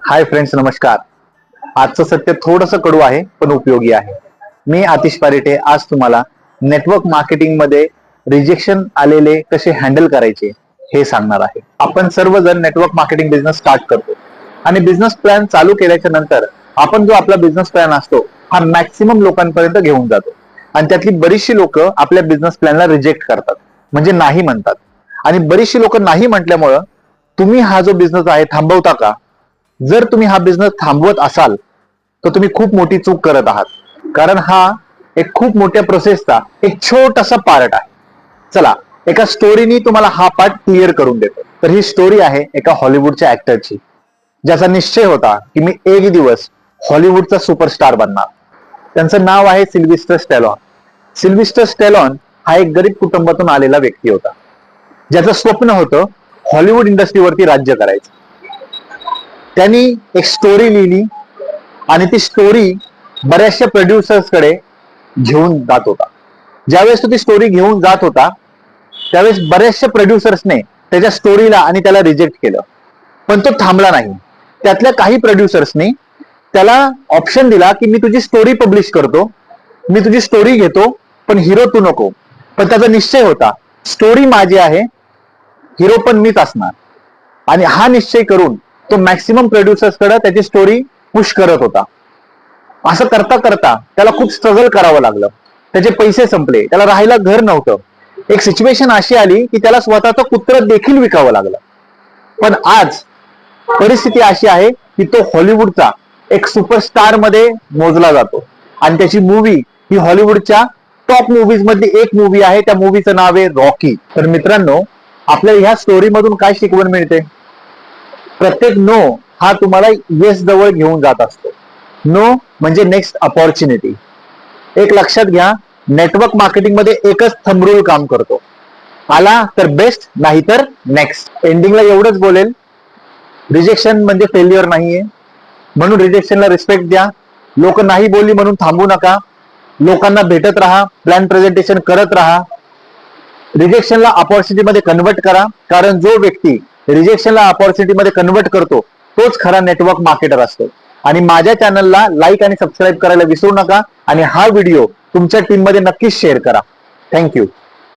Hi friends, नमस्कार. आजचं सत्य थोडंसं कडू आहे पण उपयोगी आहे. मी आतिश पारिटे आज तुम्हाला नेटवर्क मार्केटिंग मध्ये रिजेक्शन आलेले कसे हँडल करायचे हे सांगणार आहे. आपण सर्वजण नेटवर्क मार्केटिंग बिझनेस स्टार्ट करतो आणि बिझनेस प्लॅन चालू केल्याच्या नंतर आपण जो आपला बिझनेस प्लॅन असतो हा मॅक्सिमम लोकांपर्यंत घेऊन जातो आणि त्यातली बरीचशी लोक आपल्या बिझनेस प्लॅनला रिजेक्ट करतात, म्हणजे नाही म्हणतात. आणि बरीचशी लोक नाही म्हटल्यामुळं तुम्ही हा जो बिझनेस आहे थांबवता का? जर तुम्ही हा बिझनेस थांबवत असाल तर तुम्ही खूप मोठी चूक करत आहात, कारण हा एक खूप मोठ्या प्रोसेसचा एक छोटासा पार्ट आहे. चला, एका स्टोरीनी तुम्हाला हा पार्ट क्लिअर करून देतो. तर ही स्टोरी आहे एका हॉलिवूडच्या ऍक्टरची, ज्याचा निश्चय होता की मी एक दिवस हॉलिवूडचा सुपरस्टार बनणार. त्यांचं नाव आहे सिल्व्हिस्टर स्टॅलॉन. सिल्व्हिस्टर स्टॅलॉन हा एक गरीब कुटुंबातून आलेला व्यक्ती होता, ज्याचं स्वप्न होतं हॉलिवूड इंडस्ट्रीवरती राज्य करायचं. त्यांनी एक स्टोरी लिहिली आणि ती स्टोरी बऱ्याचशा प्रोड्युसर्सकडे घेऊन जात होता. ज्यावेळेस तो ती स्टोरी घेऊन जात होता त्यावेळेस बऱ्याचशा प्रोड्युसर्सने त्याच्या स्टोरीला आणि त्याला रिजेक्ट केलं, पण तो थांबला नाही. त्यातल्या काही प्रोड्युसर्सनी त्याला ऑप्शन दिला की मी तुझी स्टोरी पब्लिश करतो, मी तुझी स्टोरी घेतो, पण हिरो तू नको. पण त्याचा निश्चय होता स्टोरी माझी आहे, हिरो पण मीच असणार. आणि हा निश्चय करून तो मॅक्सिमम प्रोड्युसर्सकडे त्याची स्टोरी पुश करत होता. असं करता करता त्याला खूप स्ट्रगल करावं लागलं. त्याचे पैसे संपले, त्याला राहायला घर नव्हतं. एक सिच्युएशन अशी आली की त्याला स्वतःचं कुत्र देखील विकावं लागलं. पण आज परिस्थिती अशी आहे की तो हॉलिवूडचा एक सुपरस्टार मध्ये मोजला जातो आणि त्याची मूवी ही हॉलिवूडच्या टॉप मूवीज मधली एक मूवी आहे. त्या मूवीचं नाव आहे रॉकी. तर मित्रांनो, आपल्याला ह्या स्टोरी मधून काय शिकवण मिळते? प्रत्येक नो हा तुम्हाला येस जवळ घेऊन जात असतो. नो म्हणजे नेक्स्ट अपॉर्च्युनिटी. एक लक्षात घ्या, नेटवर्क मार्केटिंग मध्ये एकच थंब रूल काम करतो, आला तर बेस्ट, नाही तर नेक्स्ट. एंडिंगला एवढंच बोलेल, रिजेक्शन म्हणजे फेल्युअर नाहीये, म्हणून रिजेक्शनला रिस्पेक्ट द्या. लोक नाही बोलली म्हणून थांबू नका. लोकांना भेटत राहा, प्लॅन प्रेझेंटेशन करत राहा. रिजेक्शनला अपॉर्च्युनिटी मध्ये कन्वर्ट करा, कारण जो व्यक्ती रिजेक्शनला अपॉर्च्युनिटी मध्ये कन्वर्ट करतो तोच खरा नेटवर्क मार्केटर असतो. आणि माझ्या चॅनलला लाईक आणि सबस्क्राईब करायला विसरू नका आणि हा व्हिडिओ तुमच्या टीम मध्ये नक्कीच शेअर करा. थँक्यू.